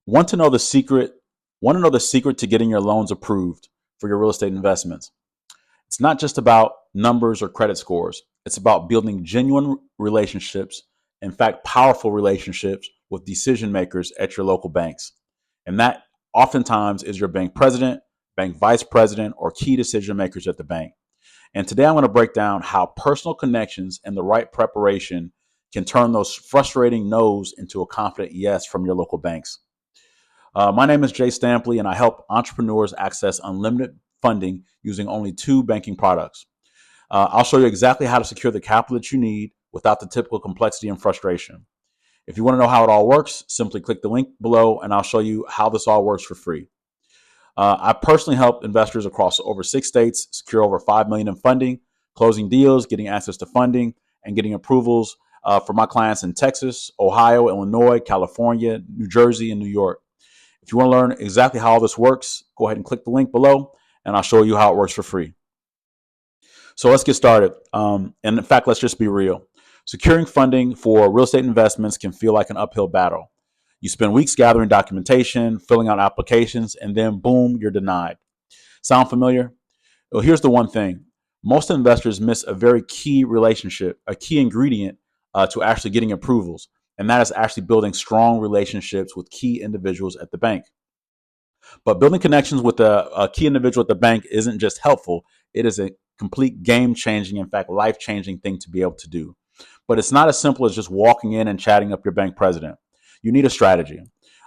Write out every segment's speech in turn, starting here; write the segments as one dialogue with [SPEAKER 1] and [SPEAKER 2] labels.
[SPEAKER 1] Want to know the secret? Want to know the secret to getting your loans approved for your real estate investments? It's not just about numbers or credit scores. It's about building genuine relationships, in fact, powerful relationships with decision makers at your local banks. And that oftentimes is your bank president, bank vice president, or key decision makers at the bank. And today I'm going to break down how personal connections and the right preparation can turn those frustrating no's into a confident yes from your local banks. My name is JStampley, and I help entrepreneurs access unlimited funding using only two banking products. I'll show you exactly how to secure the capital that you need without the typical complexity and frustration. If you want to know how it all works, simply click the link below, and I'll show you how this all works for free. I personally help investors across over 6 states secure over $5 million in funding, closing deals, getting access to funding, and getting approvals for my clients in Texas, Ohio, Illinois, California, New Jersey, and New York. If you want to learn exactly how all this works, go ahead and click the link below, and I'll show you how it works for free. So let's get started. And in fact, let's just be real. Securing funding for real estate investments can feel like an uphill battle. You spend weeks gathering documentation, filling out applications, and then boom, you're denied. Sound familiar? Well, here's the one thing. Most investors miss a very key relationship, a key ingredient to actually getting approvals, and that is actually building strong relationships with key individuals at the bank. But building connections with a key individual at the bank isn't just helpful, it is a complete game changing, in fact, life changing thing to be able to do. But it's not as simple as just walking in and chatting up your bank president. You need a strategy.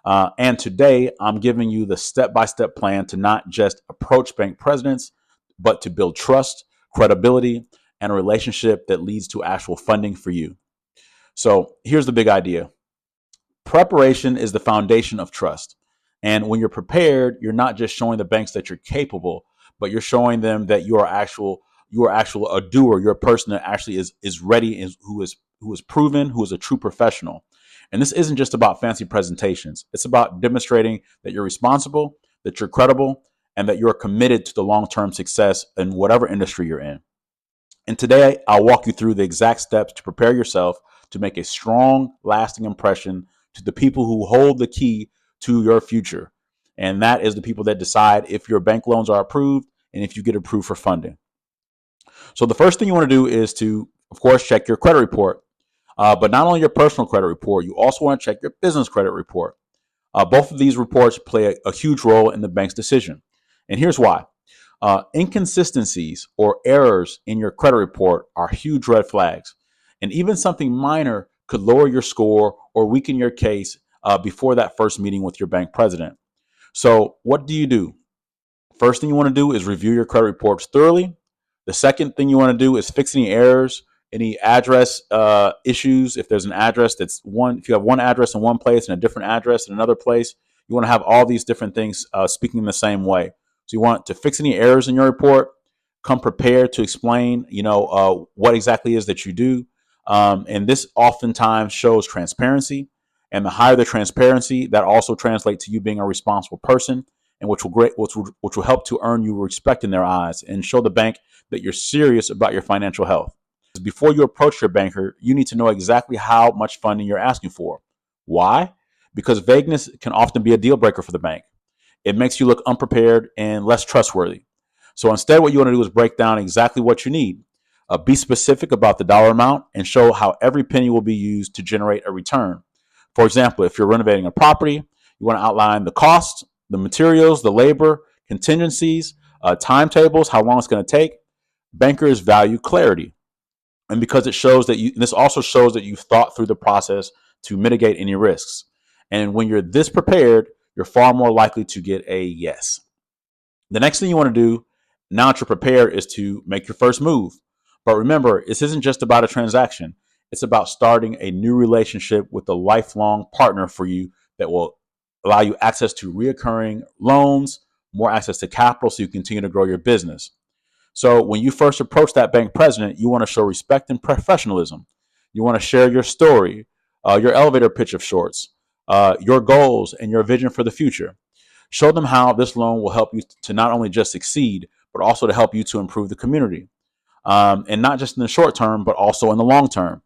[SPEAKER 1] And today, I'm giving you the step by step plan to not just approach bank presidents, but to build trust, credibility, and a relationship that leads to actual funding for you. So here's the big idea. Preparation is the foundation of trust. And when you're prepared, you're not just showing the banks that you're capable, but you're showing them that you are actual a doer. You're a person that actually is ready, who is proven, who is a true professional. And this isn't just about fancy presentations. It's about demonstrating that you're responsible, that you're credible, and that you're committed to the long-term success in whatever industry you're in. And today I'll walk you through the exact steps to prepare yourself to make a strong, lasting impression to the people who hold the key to your future. And that is the people that decide if your bank loans are approved and if you get approved for funding. So the first thing you want to do is to, of course, check your credit report. But not only your personal credit report, you also want to check your business credit report. Both of these reports play a huge role in the bank's decision. And here's why. Inconsistencies or errors in your credit report are huge red flags. And even something minor could lower your score or weaken your case before that first meeting with your bank president. So what do? First thing you want to do is review your credit reports thoroughly. The second thing you want to do is fix any errors, any address issues. If there's an address if you have one address in one place and a different address in another place, you want to have all these different things speaking the same way. So you want to fix any errors in your report, come prepared to explain, what exactly it is that you do. And this oftentimes shows transparency. And the higher the transparency, that also translates to you being a responsible person, and which will help to earn you respect in their eyes and show the bank that you're serious about your financial health. Before you approach your banker, you need to know exactly how much funding you're asking for. Why? Because vagueness can often be a deal breaker for the bank. It makes you look unprepared and less trustworthy. So instead, what you want to do is break down exactly what you need. Be specific about the dollar amount and show how every penny will be used to generate a return. For example, if you're renovating a property, you want to outline the cost, the materials, the labor, contingencies, timetables, how long it's going to take. Bankers value clarity. And because this also shows that you've thought through the process to mitigate any risks. And when you're this prepared, you're far more likely to get a yes. The next thing you want to do, now that you're prepared, is to make your first move. But remember, this isn't just about a transaction. It's about starting a new relationship with a lifelong partner for you that will allow you access to reoccurring loans, more access to capital so you continue to grow your business. So when you first approach that bank president, you want to show respect and professionalism. You want to share your story, your elevator pitch of sorts, your goals, and your vision for the future. Show them how this loan will help you to not only just succeed, but also to help you to improve the community. And not just in the short term, but also in the long term.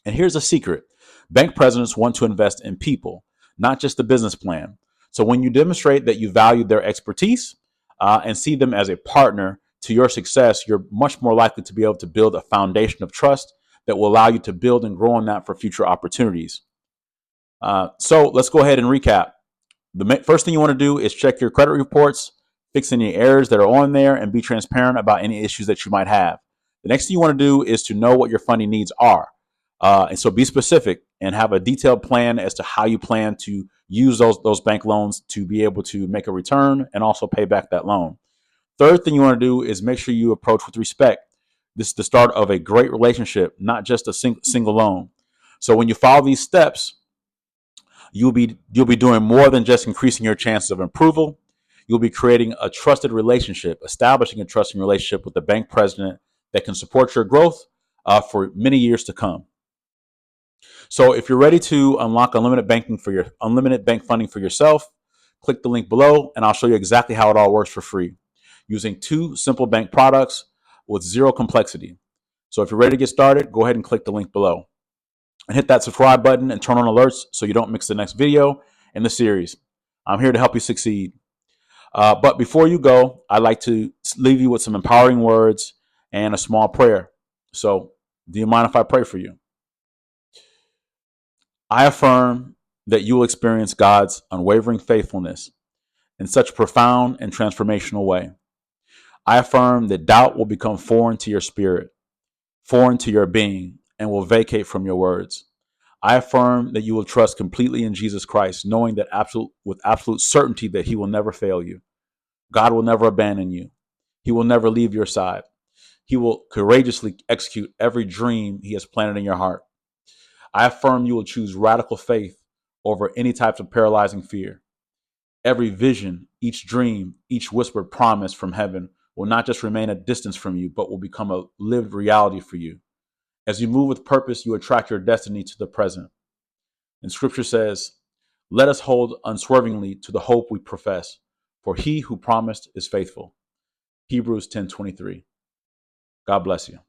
[SPEAKER 1] And here's a secret. Bank presidents want to invest in people. not just the business plan. So when you demonstrate that you value their expertise and see them as a partner to your success, you're much more likely to be able to build a foundation of trust that will allow you to build and grow on that for future opportunities. So let's go ahead and recap. The first thing you want to do is check your credit reports, fix any errors that are on there, and be transparent about any issues that you might have. The next thing you want to do is to know what your funding needs are. And so be specific and have a detailed plan as to how you plan to use those bank loans to be able to make a return and also pay back that loan. Third thing you want to do is make sure you approach with respect. This is the start of a great relationship, not just a single loan. So when you follow these steps, you'll be doing more than just increasing your chances of approval. You'll be creating a trusted relationship, establishing a trusting relationship with the bank president that can support your growth for many years to come. So if you're ready to unlock unlimited bank funding for yourself, click the link below and I'll show you exactly how it all works for free using 2 simple bank products with 0 complexity. So if you're ready to get started, go ahead and click the link below and hit that subscribe button and turn on alerts so you don't miss the next video in the series. I'm here to help you succeed. But before you go, I'd like to leave you with some empowering words and a small prayer. So do you mind if I pray for you? I affirm that you will experience God's unwavering faithfulness in such a profound and transformational way. I affirm that doubt will become foreign to your spirit, foreign to your being, and will vacate from your words. I affirm that you will trust completely in Jesus Christ, knowing that with absolute certainty that he will never fail you. God will never abandon you. He will never leave your side. He will courageously execute every dream he has planted in your heart. I affirm you will choose radical faith over any types of paralyzing fear. Every vision, each dream, each whispered promise from heaven will not just remain a distance from you, but will become a lived reality for you. As you move with purpose, you attract your destiny to the present. And scripture says, let us hold unswervingly to the hope we profess, for he who promised is faithful. Hebrews 10:23. God bless you.